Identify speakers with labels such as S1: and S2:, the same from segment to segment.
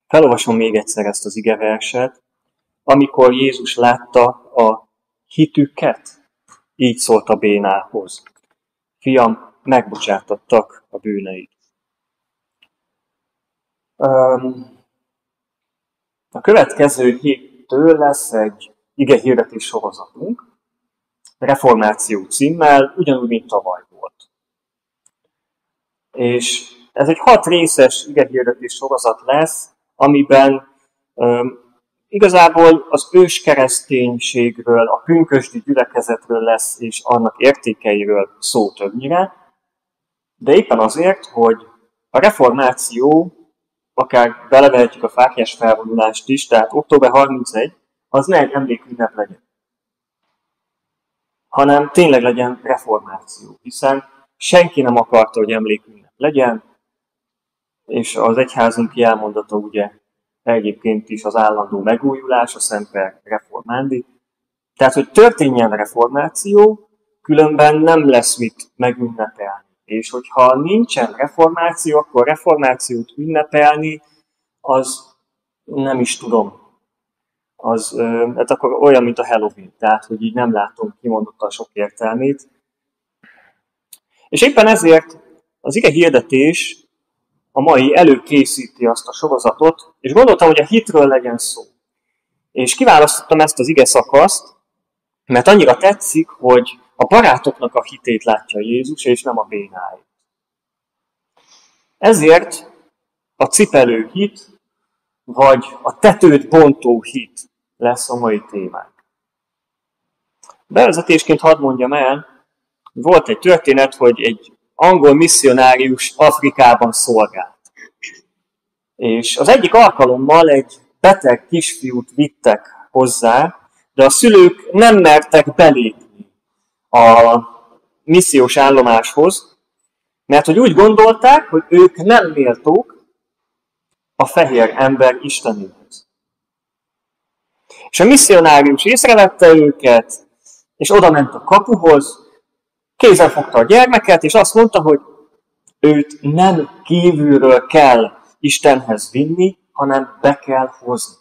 S1: Felolvasom még egyszer ezt az igeverset. Amikor Jézus látta a hitüket, így szólt a bénához. Fiam, megbocsátottak a bűneid. A következő héttől lesz egy igehirdetés sorozatunk, Reformáció címmel, ugyanúgy, mint tavaly volt. És ez egy 6 részes igehirdetés sorozat lesz, amiben igazából az őskereszténységről, a pünkösdi gyülekezetről lesz, és annak értékeiről szó többnyire, de éppen azért, hogy a reformáció, akár belevehetjük a fáklyás felvonulást is, tehát október 31, az ne egy emlékünnep legyen, hanem tényleg legyen reformáció, hiszen senki nem akarta, hogy emlékünnep legyen, és az egyházunk jelmondata ugye egyébként is az állandó megújulás, a Semper Reformandi. Tehát, hogy történjen reformáció, különben nem lesz mit megünnepelni. És hogyha nincsen reformáció, akkor reformációt ünnepelni, az nem is tudom. Hát akkor olyan, mint a Halloween. Tehát, hogy így nem látom kimondottan sok értelmét. És éppen ezért az ige hirdetés a mai előkészíti azt a sorozatot, és gondoltam, hogy a hitről legyen szó. És kiválasztottam ezt az ige szakaszt, mert annyira tetszik, hogy a barátoknak a hitét látja Jézus, és nem a bénáit. Ezért a cipelő hit, vagy a tetőt bontó hit lesz a mai témánk. Bevezetésként hadd mondjam el, volt egy történet, hogy egy angol misszionárius Afrikában szolgált. És az egyik alkalommal egy beteg kisfiút vittek hozzá, de a szülők nem mertek belépni a missziós állomáshoz, mert hogy úgy gondolták, hogy ők nem méltók a fehér ember istenéhez. És a misszionárius észrevette őket, és oda ment a kapuhoz, kézzel fogta a gyermeket, és azt mondta, hogy őt nem kívülről kell Istenhez vinni, hanem be kell hozni.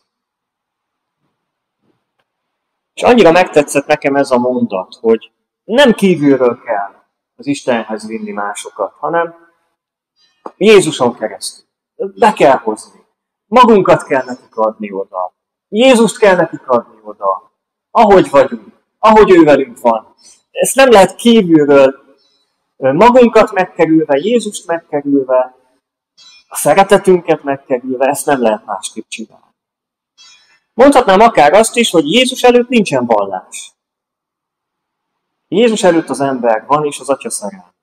S1: És annyira megtetszett nekem ez a mondat, hogy nem kívülről kell az Istenhez vinni másokat, hanem Jézuson keresztül. Be kell hozni. Magunkat kell nekik adni oda. Jézust kell nekik adni oda. Ahogy vagyunk, ahogy ő velünk van. Ezt nem lehet kívülről magunkat megkerülve, Jézust megkerülve, a szeretetünket megkerülve, ezt nem lehet másképp csinálni. Mondhatnám akár azt is, hogy Jézus előtt nincsen vallás. Jézus előtt az ember van, és az Atya szerelme.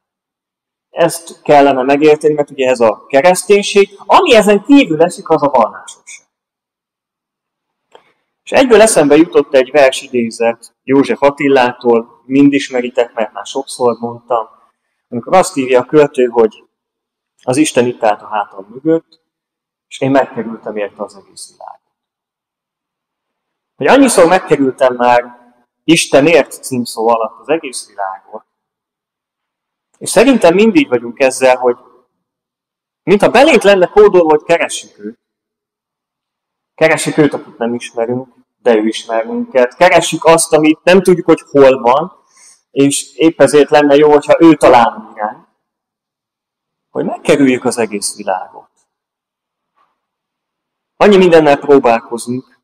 S1: Ezt kellene megérteni, mert ugye ez a kereszténység, ami ezen kívül esik, az a vallásosság. És egyből eszembe jutott egy versidézet József Attilától, mind ismeritek, mert már sokszor mondtam, amikor azt írja a költő, hogy az Isten itt állt a hátam mögött, és én megkerültem érte az egész világot. Hogy annyiszor megkerültem már Istenért címszó alatt az egész világot, és szerintem mindig vagyunk ezzel, hogy mintha belénk lenne kódolva, hogy keressük őt. Keressük őt, akit nem ismerünk, de ő ismer minket. Keressük azt, amit nem tudjuk, hogy hol van, és épp ezért lenne jó, hogyha ő találna irányt, hogy megkerüljük az egész világot. Annyi mindennel próbálkozunk.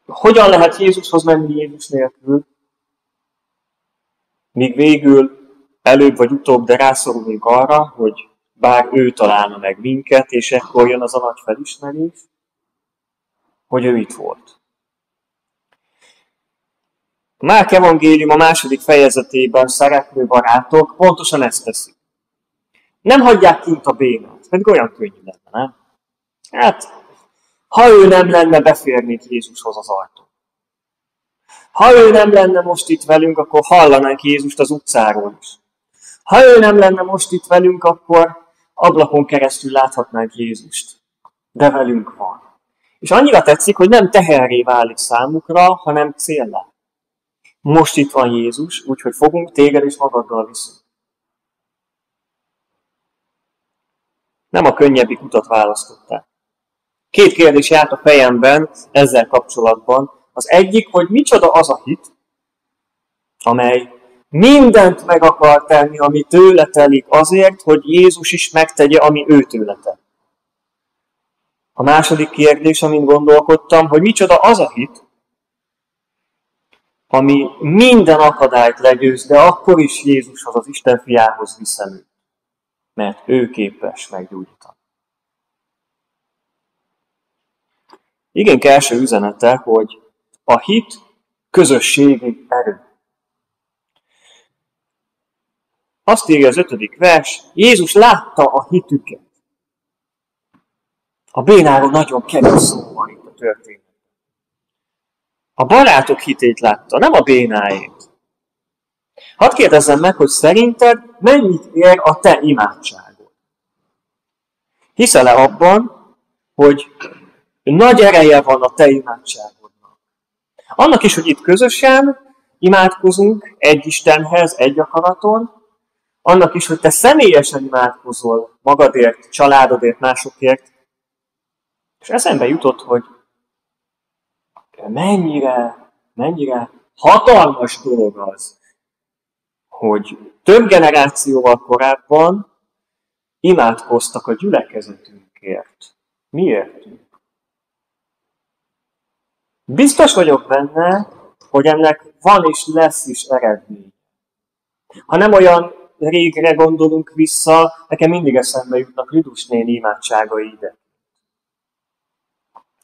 S1: Hogyan lehet Jézushoz menni Jézus nélkül? Míg végül előbb vagy utóbb, de rászorulunk arra, hogy bár ő találna meg minket, és ekkor jön az a nagy felismerés, hogy ő itt volt. A Márk evangélium a 2. fejezetében szereplő barátok pontosan ezt teszik. Nem hagyják kint a bénát, pedig olyan könnyű lenne, nem? Hát, ha ő nem lenne, beférnék Jézushoz az ajtón. Ha ő nem lenne most itt velünk, akkor hallanánk Jézust az utcáról is. Ha ő nem lenne most itt velünk, akkor ablakon keresztül láthatnánk Jézust. De velünk van. És annyira tetszik, hogy nem teherré válik számukra, hanem céllá. Most itt van Jézus, úgyhogy fogunk téged és magaddal viszont. Nem a könnyebbik utat választották. 2 kérdés járt a fejemben ezzel kapcsolatban. Az egyik, hogy micsoda az a hit, amely mindent meg akar tenni, ami tőle telik azért, hogy Jézus is megtegye, ami ő tőle tel. A második kérdés, amin gondolkodtam, hogy micsoda az a hit, ami minden akadályt legyőz, de akkor is Jézushoz, az Isten fiához viszem őt, mert ő képes meggyógyítani. Igénk első üzenete, hogy a hit közösségi erő. Azt írja az 5. vers, Jézus látta a hitüket. A bénáról nagyon kevés szó van itt a történetben. A barátok hitét látta, nem a bénáét. Hadd kérdezzem meg, hogy szerinted mennyit ér a te imádságod? Hiszel-e abban, hogy nagy ereje van a te imádságodnak? Annak is, hogy itt közösen imádkozunk egy Istenhez, egy akaraton, annak is, hogy te személyesen imádkozol magadért, családodért, másokért, és eszembe jutott, hogy mennyire hatalmas dolog az, hogy több generációval korábban imádkoztak a gyülekezetünkért. Miértünk? Biztos vagyok benne, hogy ennek van és lesz is eredmény. Ha nem olyan régre gondolunk vissza, nekem mindig eszembe jutnak Lidus néni imádságai ide.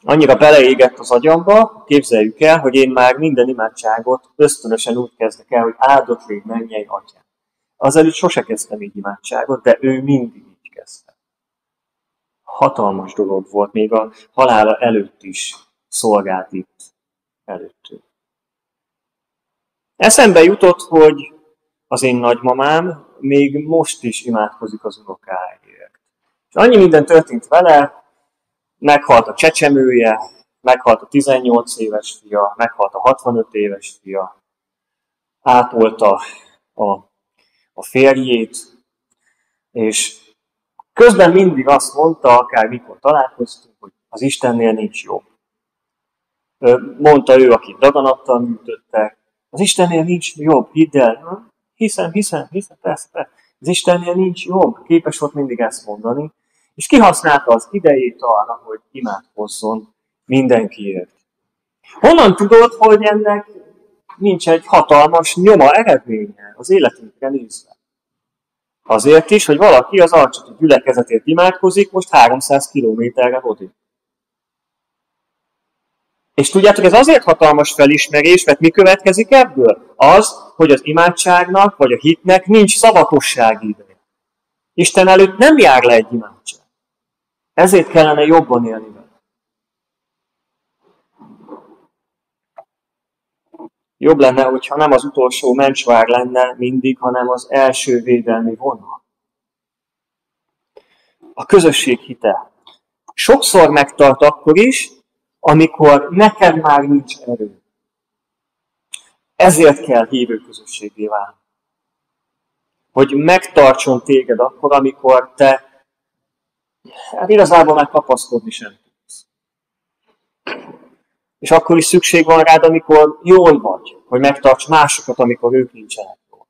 S1: Annyira beleégett az agyamba, képzeljük el, hogy én már minden imádságot ösztönösen úgy kezdek el, hogy áldott légy mennyei atyám. Azelőtt sose kezdtem így imádságot, de ő mindig így kezdte. Hatalmas dolog volt, még a halála előtt is szolgált itt előttünk. Eszembe jutott, hogy az én nagymamám még most is imádkozik az unokáért. És annyi minden történt vele, meghalt a csecsemője, meghalt a 18 éves fia, meghalt a 65 éves fia, ápolta a férjét, és közben mindig azt mondta, akár mikor találkoztunk, hogy az Istennél nincs jobb. Mondta ő, akit daganattal műtöttek, az Istennél nincs jobb, hidd el. Hiszem, persze. Az Istennél nincs jobb. Képes volt mindig ezt mondani. És kihasználta az idejét arra, hogy imádkozzon mindenkiért. Honnan tudod, hogy ennek nincs egy hatalmas nyoma, eredménye az életünkre nézve? Azért is, hogy valaki az Alcsati gyülekezetért imádkozik, most 300 kilométerre odébb. És tudjátok, ez azért hatalmas felismerés, mert mi következik ebből? Az, hogy az imádságnak, vagy a hitnek nincs szavatossági ideje. Isten előtt nem jár le egy imádság. Ezért kellene jobban élni vele. Jobb lenne, hogyha nem az utolsó mencsvár lenne mindig, hanem az első védelmi vonal. A közösség hite sokszor megtart akkor is, amikor neked már nincs erő. Ezért kell hívő közösségé válni. Hogy megtartson téged akkor, amikor te igazából már kapaszkodni sem tudsz. És akkor is szükség van rád, amikor jól vagy, hogy megtarts másokat, amikor ők nincsenek jól.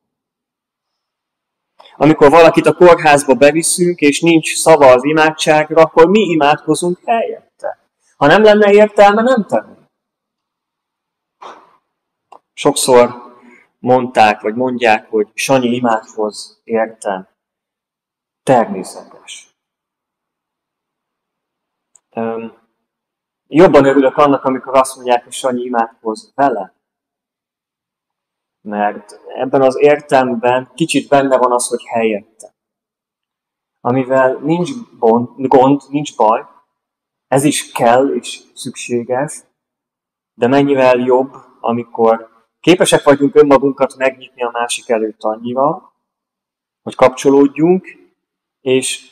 S1: Amikor valakit a kórházba beviszünk, és nincs szava az imádságra, akkor mi imádkozunk helyette. Ha nem lenne értelme, nem tenni. Sokszor mondták, vagy mondják, hogy Sanyi, imádkozz értem. Természetes. Jobban örülök annak, amikor azt mondják, hogy Sanyi, imádkozz vele. Mert ebben az értelemben kicsit benne van az, hogy helyette. Amivel nincs gond, nincs baj, ez is kell és szükséges, de mennyivel jobb, amikor képesek vagyunk önmagunkat megnyitni a másik előtt annyira, hogy kapcsolódjunk, és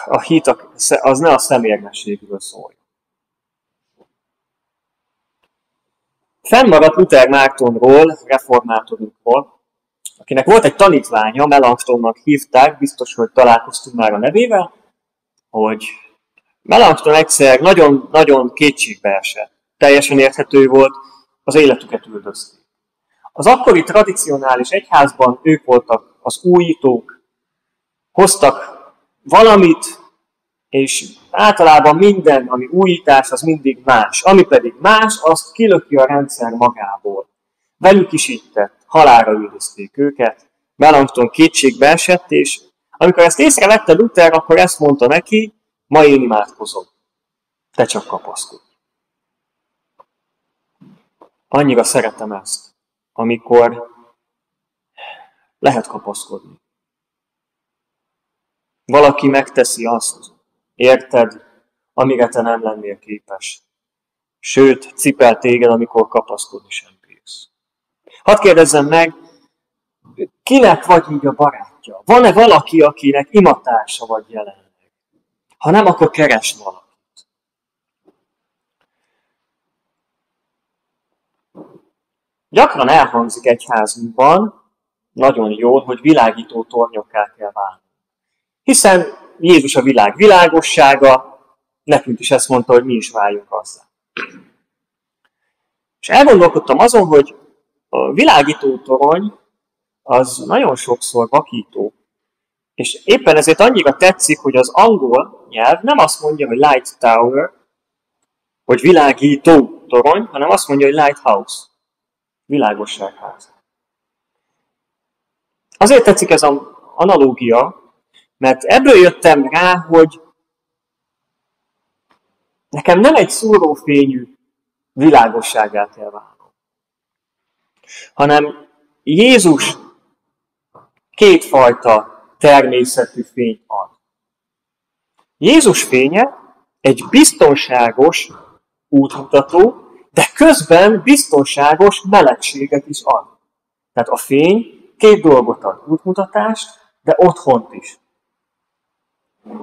S1: a hit az ne a szemérmességről szóljon. Fennmaradt Luther Mártonról, reformátorunkról, akinek volt egy tanítványa, Melanchthonnak hívták, biztos, hogy találkoztunk már a nevével, hogy Melanchthon egyszer nagyon kétségbe esett. Teljesen érthető volt, az életüket üldözték. Az akkori tradicionális egyházban ők voltak az újítók, hoztak valamit, és általában minden, ami újítás, az mindig más. Ami pedig más, azt kilöki a rendszer magából. Velük is így tett, halálra üldözték őket. Melanchthon kétségbe esett, és amikor ezt észrevette Luther, akkor ezt mondta neki, ma én imádkozom. Te csak kapaszkodj. Annyira szeretem ezt, amikor lehet kapaszkodni. Valaki megteszi azt, érted, amire te nem lennél képes. Sőt, cipel téged, amikor kapaszkodni sem bírsz. Hadd kérdezzem meg, kinek vagy így a barátja? Van-e valaki, akinek imatársa vagy jelenleg? Ha nem, akkor keresd valakit. Gyakran elhangzik egyházunkban, nagyon jól, hogy világító tornyokká kell válni. Hiszen Jézus a világ világossága, nekünk is ezt mondta, hogy mi is váljunk azzá. És elgondolkodtam azon, hogy a világító torony az nagyon sokszor vakító. És éppen ezért annyira tetszik, hogy az angol nyelv nem azt mondja, hogy light tower, hogy világító torony, hanem azt mondja, hogy lighthouse, világosságház. Azért tetszik ez az analógia, mert ebből jöttem rá, hogy nekem nem egy szúrófényű világossággá kell válnom, hanem Jézus kétfajta természetű fényt ad. Jézus fénye egy biztonságos útmutató, de közben biztonságos melegséget is ad. Tehát a fény két dolgot ad, útmutatást, de otthont is.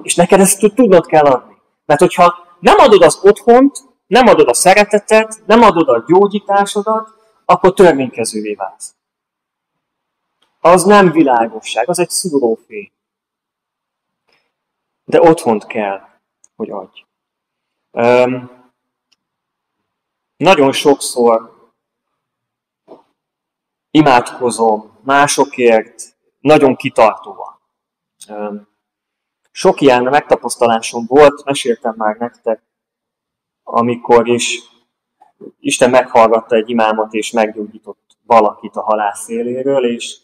S1: És neked ezt tudnod kell adni. Mert hogyha nem adod az otthont, nem adod a szeretetet, nem adod a gyógyításodat, akkor törvénykezővé válsz. Az nem világosság, az egy szúrófény. De otthont kell, hogy adj. Nagyon sokszor imádkozom másokért, nagyon kitartóan. Sok ilyen megtapasztalásom volt, meséltem már nektek, amikor is Isten meghallgatta egy imámat, és meggyógyított valakit a halál széléről, és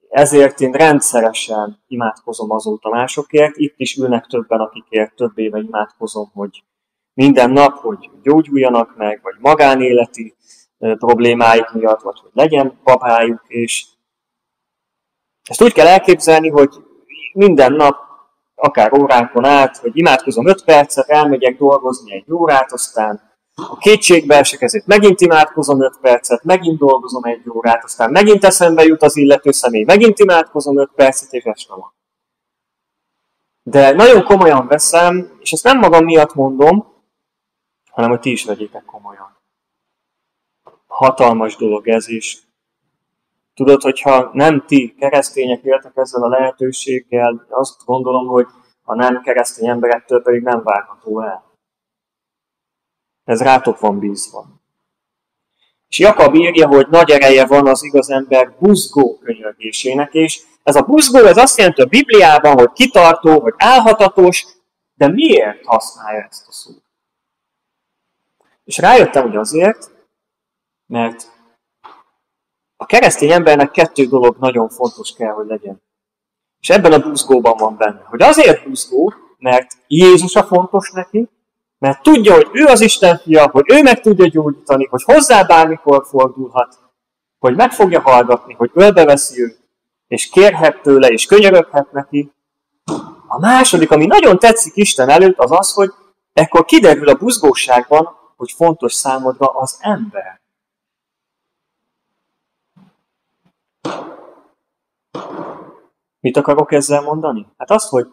S1: ezért én rendszeresen imádkozom azóta másokért. Itt is ülnek többen, akikért több éve imádkozom, hogy minden nap, hogy gyógyuljanak meg, vagy magánéleti problémáik miatt, vagy hogy legyen babájuk, és ezt úgy kell elképzelni, hogy minden nap, akár órákon át, hogy imádkozom 5 percet, elmegyek dolgozni 1 órát, aztán a kétségbe esek, ezért megint imádkozom 5 percet, megint dolgozom 1 órát, aztán megint eszembe jut az illető személy, megint imádkozom 5 percet, és este van. De nagyon komolyan veszem, és ezt nem magam miatt mondom, hanem hogy ti is vegyétek komolyan. Hatalmas dolog ez is. Tudod, hogyha nem ti keresztények éltek ezzel a lehetőséggel, azt gondolom, hogy a nem keresztény emberektől pedig nem várható el. Ez rátok van bízva. És Jakab írja, hogy nagy ereje van az igaz ember buzgó könyörgésének, és ez a buzgó, ez azt jelenti a Bibliában, hogy kitartó, hogy álhatatos, de miért használja ezt a szót? És rájöttem, hogy azért, mert a keresztény embernek 2 dolog nagyon fontos kell, hogy legyen. És ebben a buzgóban van benne. Hogy azért buzgó, mert Jézus a fontos neki, mert tudja, hogy ő az Isten fia, hogy ő meg tudja gyógyítani, hogy hozzá bármikor fordulhat, hogy meg fogja hallgatni, hogy ölbeveszi őt, és kérhet tőle, és könyöröghet neki. A második, ami nagyon tetszik Isten előtt, az az, hogy ekkor kiderül a buzgóságban, hogy fontos számodra az ember. Mit akarok ezzel mondani? Hát azt, hogy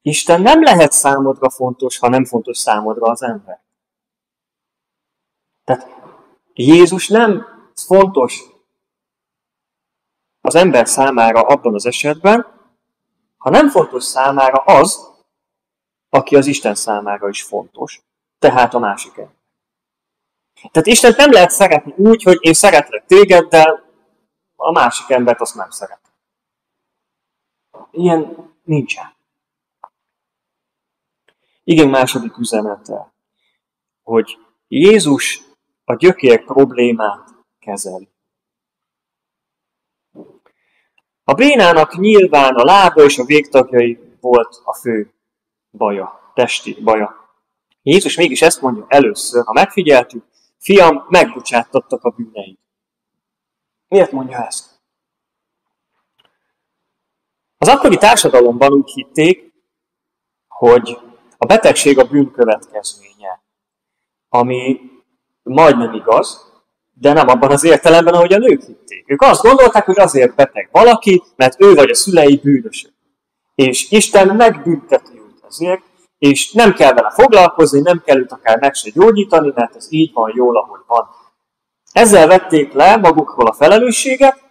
S1: Isten nem lehet számodra fontos, ha nem fontos számodra az ember. Tehát Jézus nem fontos az ember számára abban az esetben, ha nem fontos számára az, aki az Isten számára is fontos, tehát a másik ember. Tehát Istent nem lehet szeretni úgy, hogy én szeretlek téged, de a másik embert azt nem szeretem. Ilyen nincsen. Igen, második üzenete, hogy Jézus a gyökér problémát kezeli. A bénának nyilván a lába és a végtagjai volt a fő baja, testi baja. Jézus mégis ezt mondja először, ha megfigyeltük, fiam, megbocsáttattak a bűneid. Miért mondja ezt? Az akkori társadalomban úgy hitték, hogy a betegség a bűn következménye, ami majdnem igaz, de nem abban az értelemben, ahogy a nők hitték. Ők azt gondolták, hogy azért beteg valaki, mert ő vagy a szülei bűnösök. És Isten megbünteti őt ezért, és nem kell vele foglalkozni, nem kell őt akár meg se gyógyítani, mert ez így van jól, ahogy van. Ezzel vették le magukról a felelősséget,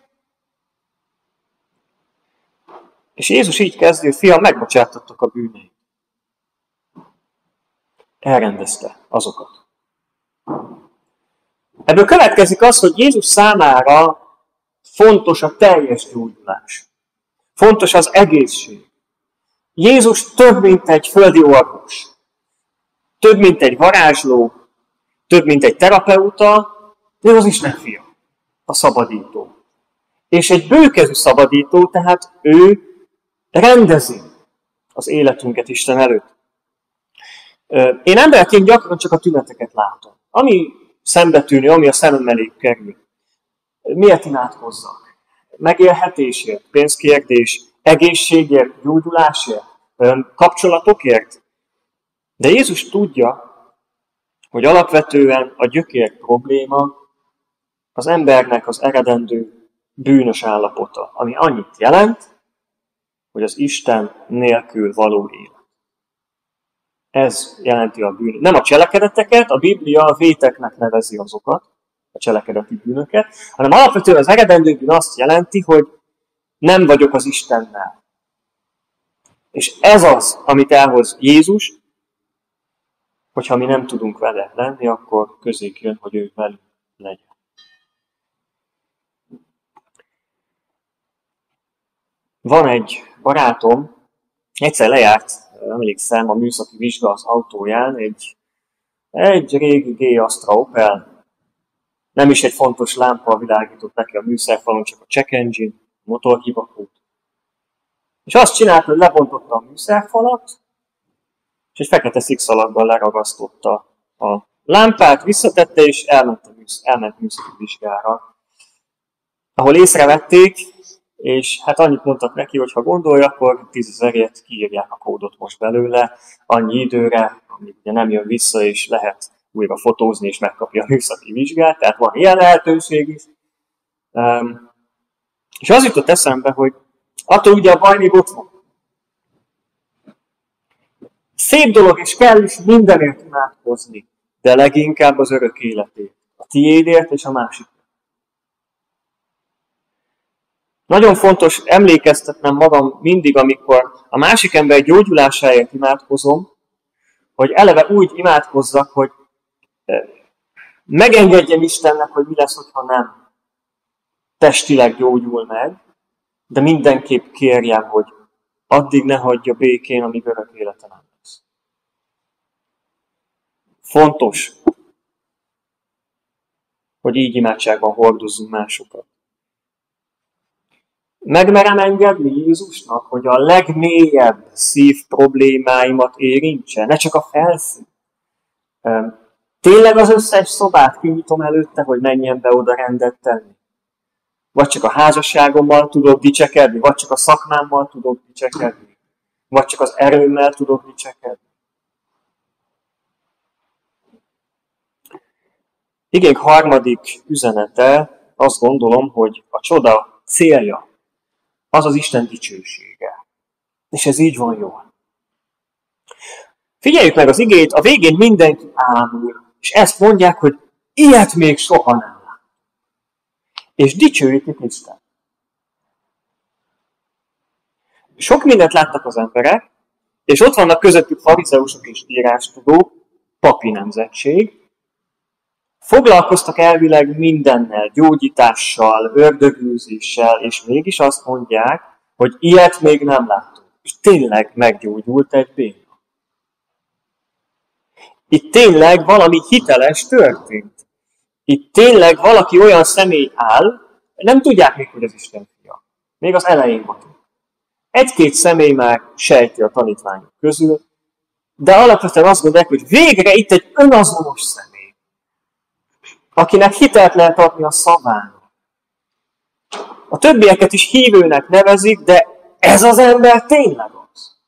S1: és Jézus így kezdő, fiam, megbocsáttattak a bűneid. Elrendezte azokat. Ebből következik az, hogy Jézus számára fontos a teljes gyógyulás. Fontos az egészség. Jézus több, mint egy földi orvos. Több, mint egy varázsló. Több, mint egy terapeuta. Ő az Isten fia. A szabadító. És egy bőkezű szabadító, tehát ő rendezi az életünket Isten előtt. Én emberként gyakran csak a tüneteket látom. Ami szembetűnő, ami a szemem elé kerül. Miért imádkozzak? Megélhetésért, pénzkérdés, egészségért, gyógyulásért, kapcsolatokért. De Jézus tudja, hogy alapvetően a gyökér probléma az embernek az eredendő bűnös állapota, ami annyit jelent, hogy az Isten nélkül való élet. Ez jelenti a bűn. Nem a cselekedeteket, a Biblia a véteknek nevezi azokat, a cselekedeti bűnöket, hanem alapvetően az eredendő bűn azt jelenti, hogy nem vagyok az Istennel. És ez az, amit elhoz Jézus, hogyha mi nem tudunk vele lenni, akkor közénk jön, hogy ő velünk legyen. Van egy barátom, egyszer lejárt, emlékszem, a műszaki vizsga az autóján, egy régi G-Astra Opel, nem is egy fontos lámpa világított neki a műszerfalon, csak a check engine, motorhibakót. És azt csinálta, hogy lebontotta a műszerfalat, és egy fekete szikszalaggal leragasztotta a lámpát, visszatette, és elment műszaki vizsgára, ahol észrevették, és hát annyit mondtak neki, hogy ha gondolja, akkor 10 000-ért kiírják a kódot most belőle, annyi időre, amíg ugye nem jön vissza, és lehet újra fotózni, és megkapja a műszaki vizsgát, tehát van ilyen lehetőség is. És az jutott eszembe, hogy attól ugye a baj még ott van. Szép dolog, és kell is mindenért imádkozni, de leginkább az örök életért. A tiédért és a másikért. Nagyon fontos emlékeztetnem magam mindig, amikor a másik ember gyógyulásáért imádkozom, hogy eleve úgy imádkozzak, hogy megengedjem Istennek, hogy mi lesz, hogyha nem testileg gyógyul meg, de mindenképp kérjem, hogy addig ne hagyja békén, amíg örök élete nem lesz. Fontos, hogy így imádságban hordozzunk másokat. Megmerem engedni Jézusnak, hogy a legmélyebb szív problémáimat érintse, ne csak a felszín. Tényleg az összes szobát kinyitom előtte, hogy menjen be oda rendet tenni? Vagy csak a házasságommal tudok dicsekedni, vagy csak a szakmámmal tudok dicsekedni, vagy csak az erőmmel tudok dicsekedni. Igénk harmadik üzenete, azt gondolom, hogy a csoda célja az az Isten dicsősége. És ez így van jól. Figyeljük meg az igét, a végén mindenki ámul, és ezt mondják, hogy ilyet még soha nem lát. És dicsőítik Isten. Sok mindent láttak az emberek, És ott vannak közöttük farizeusok és írástudók, papi nemzetség. Foglalkoztak elvileg mindennel, gyógyítással, ördögűzéssel, és mégis azt mondják, hogy ilyet még nem láttunk. És tényleg meggyógyult egy béna. Itt tényleg valami hiteles történt. Itt tényleg valaki olyan személy áll, nem tudják még, hogy az Isten fia. Még az elején vagyunk. Egy-két személy már sejti a tanítványok közül, de alapvetően azt gondolják, hogy végre itt egy önazonos személy, akinek hitelt lehet adni a szaván. A többieket is hívőnek nevezik, de ez az ember tényleg az.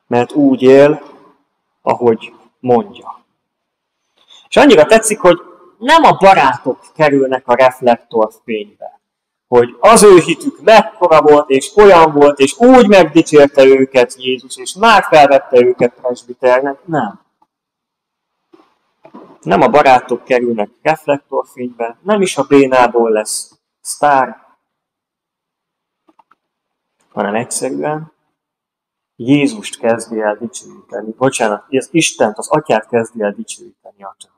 S1: Mert úgy él, ahogy mondja. És annyira tetszik, hogy nem a barátok kerülnek a reflektorfénybe, hogy az ő hitük mekkora volt, és olyan volt, és úgy megdicsérte őket Jézus, és már felvette őket presbiternek. Nem. Nem a barátok kerülnek reflektorfénybe, nem is a bénából lesz sztár, hanem egyszerűen Jézust kezdi el dicsőíteni. Bocsánat, az Istent, az Atyát kezdi el dicsőíteni a család.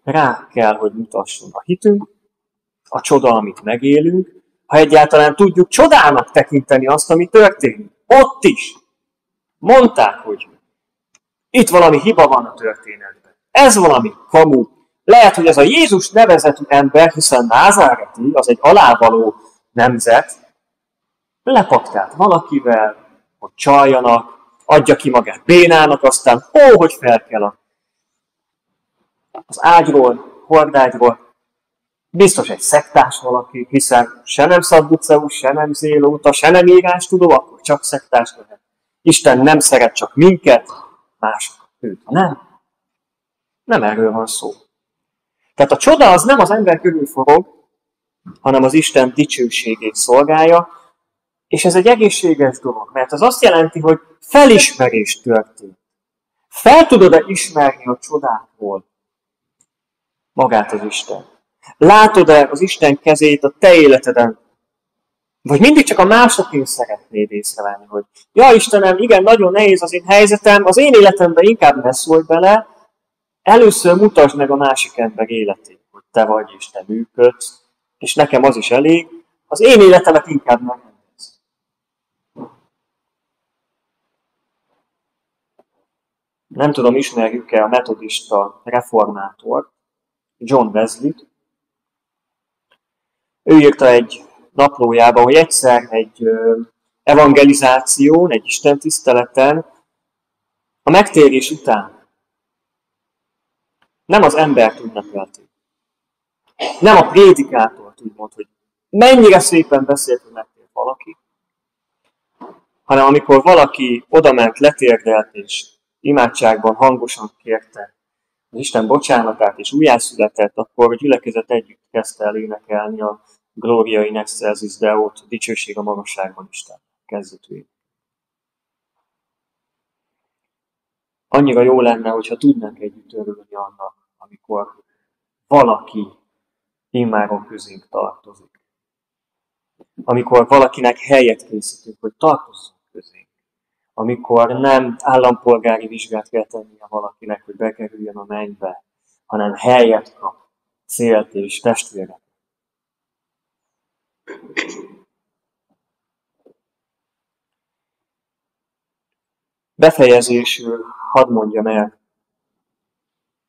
S1: Rá kell, hogy mutasson a hitünk, a csoda, amit megélünk, ha egyáltalán tudjuk csodának tekinteni azt, ami történik. Ott is. Mondták, hogy itt valami hiba van a történetben. Ez valami kamu. Lehet, hogy ez a Jézus nevezetű ember, hiszen názáreti, az egy alávaló nemzet, lepaktált valakivel, hogy csaljanak, adja ki magát bénának, aztán hogy fel kell az ágyról, hordágyról. Biztos egy szektás valaki, hiszen se nem szadduceus, se nem zélóta, se nem írástudó, akkor csak szektás lehet. Isten nem szeret csak minket, másokat őt. Nem. Nem erről van szó. Tehát a csoda az nem az ember körül forog, hanem az Isten dicsőségét szolgálja, és ez egy egészséges dolog, mert az azt jelenti, hogy felismerés történt. Fel tudod-e ismerni a csodákról magát az Isten? Látod-e az Isten kezét a te életeden? Vagy mindig csak a másoké szeretnéd észrevenni, hogy ja Istenem, igen, nagyon nehéz az én helyzetem, az én életemben inkább ne szólj bele, először mutasd meg a másik ember életét, hogy te vagy és te működsz, és nekem az is elég, az én életemet inkább megrendez. Nem tudom, ismerjük-e a metodista reformátor, John Wesley-t. Ő írta egy naplójában, hogy egyszer egy evangelizáción, egy istentiszteleten, a megtérés után nem az embert ünnepelték. Nem a prédikátort úgymond, hogy mennyire szépen beszélt, hogy megtért valaki, hanem amikor valaki odament, letérdelt és imádságban hangosan kérte az Isten bocsánatát és újjászületett, akkor a gyülekezet együtt kezdte el énekelni a Gloria in excelsis Deót, dicsőség a magasságban Isten kezdetűjét. Annyira jó lenne, hogyha tudnánk együtt örülni annak, amikor valaki immáron közénk tartozik. Amikor valakinek helyet készítünk, hogy tartozzon közénk. Amikor nem állampolgári vizsgát kell tennie valakinek, hogy bekerüljön a mennybe, hanem helyet kap, célt és testvéret. Befejezésül hadd mondjam el,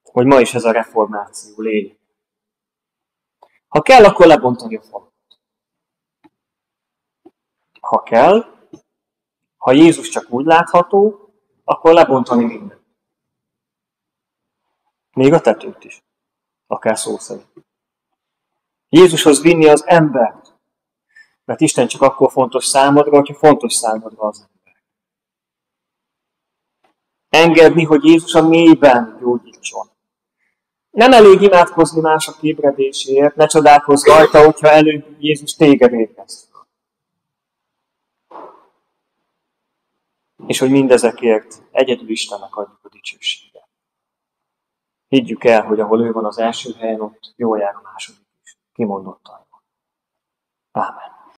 S1: hogy ma is ez a reformáció lényeg. Ha kell, akkor lebontani a falat. Ha kell, ha Jézus csak úgy látható, akkor lebontani mindent. Még a tetőt is, akár szó szerint. Jézushoz vinni az embert, mert Isten csak akkor fontos számodra, hogyha fontos számodra az ember. Engedni, hogy Jézus a mélyben gyógyítson. Nem elég imádkozni mások ébredéséért, ne csodálkozz rajta, hogyha előbb Jézus téged érkezt. És hogy mindezekért egyedül Istennek adjuk a dicsőséget. Higgyük el, hogy ahol ő van az első helyen, ott jól jár a második is. Kimondottan. Ámen.